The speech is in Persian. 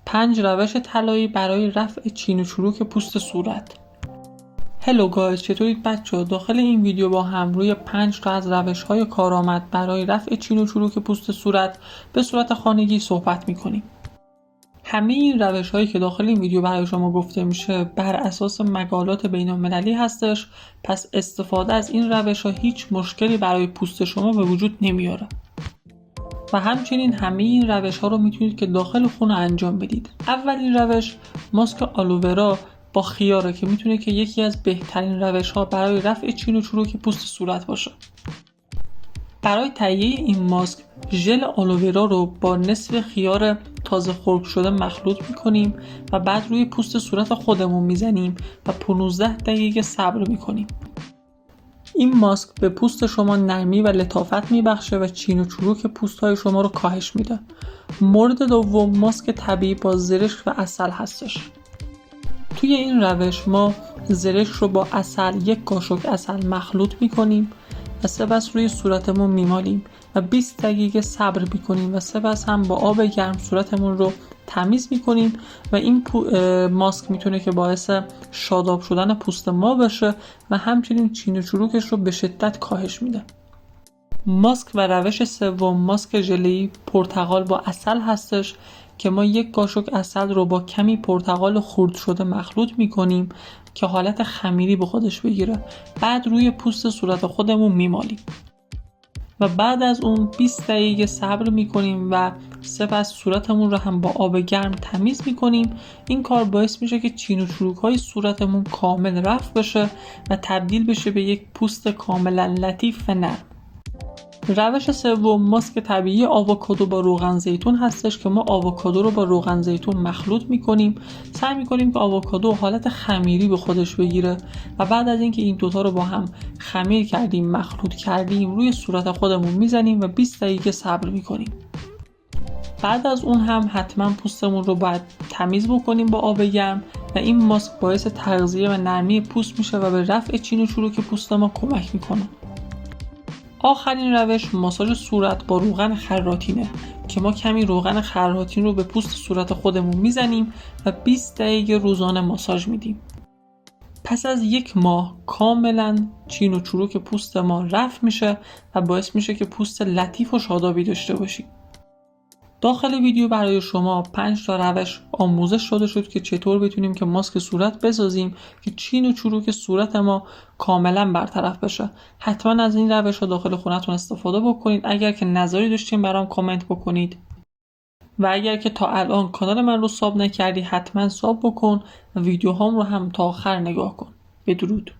5 روش طلایی برای رفع چین و چروک پوست صورت. هلو گایز، چطورید بچه‌ها؟ داخل این ویدیو با هم روی 5 تا از روش‌های کارآمد برای رفع چین و چروک پوست صورت به صورت خانگی صحبت می‌کنیم. همه این روش‌هایی که داخل این ویدیو برای شما گفته میشه بر اساس مقالات بین‌المللی هستش، پس استفاده از این روش‌ها هیچ مشکلی برای پوست شما به وجود نمیاره. و همچنین همه این روش‌ها رو میتونید که داخل خونه انجام بدید. اولین روش ماسک آلوورا با خیاره که میتونه که یکی از بهترین روش‌ها برای رفع چین و چروک پوست صورت باشه. برای تهیه این ماسک ژل آلوورا رو با نصف خیار تازه خرد شده مخلوط میکنیم و بعد روی پوست صورت خودمون میزنیم و 15 دقیقه صبر میکنیم. این ماسک به پوست شما نرمی و لطافت میبخشه و چین و چروک پوست‌های شما رو کاهش میده. مورد دوم ماسک طبیعی با زرشک و عسل هستش. توی این روش ما زرشک رو با عسل، 1 قاشق عسل مخلوط میکنیم و سپس روی صورتمون میمالیم و 20 دقیقه صبر میکنیم و سپس هم با آب گرم صورتمون رو تمیز میکنیم و این ماسک میتونه که باعث شاداب شدن پوست ما بشه و همچنین چین و چروکش رو به شدت کاهش میده. ماسک و روش سوم ماسک ژله‌ای پرتقال با عسل هستش که ما 1 قاشق عسل رو با کمی پرتقال خرد شده مخلوط میکنیم که حالت خمیری به خودش بگیره. بعد روی پوست صورت خودمون میمالیم و بعد از اون 20 دقیقه صبر میکنیم و سپس صورتمون رو هم با آب گرم تمیز میکنیم. این کار باعث میشه که چین و چروک های صورتمون کامل رفع بشه و تبدیل بشه به یک پوست کاملا لطیف و نرم. روش سوم ماسک طبیعی آووکادو با روغن زیتون هستش که ما آووکادو رو با روغن زیتون مخلوط میکنیم. سعی میکنیم که آووکادو حالت خمیری به خودش بگیره و بعد از اینکه این دوتا رو با هم خمیر کردیم، مخلوط کردیم، روی صورت خودمون میزنیم و 20 دقیقه صبر میکنیم. بعد از اون هم حتما پوستمون رو باید تمیز بکنیم با آب گرم و این ماسک باعث تغذیه و نرمی پوست میشه و به رفع چین و چروک پوست ما کمک میکنه. آخرین روش ماساژ صورت با روغن خراتینه که ما کمی روغن خراتین رو به پوست صورت خودمون میزنیم و 20 دقیقه روزانه ماساژ میدیم. پس از 1 ماه کاملا چین و چروک پوست ما رفع میشه و باعث میشه که پوست لطیف و شادابی داشته باشیم. داخل ویدیو برای شما 5 تا روش آموزش داده شد که چطور بتونیم که ماسک صورت بسازیم که چین و چروک صورت ما کاملا برطرف بشه. حتما از این روش ها داخل خونتون استفاده بکنید. اگر که نظری داشتین برام کامنت بکنید و اگر که تا الان کانال من رو ساب نکردی حتما ساب بکن و ویدیوهام رو هم تا آخر نگاه کن. بدرود.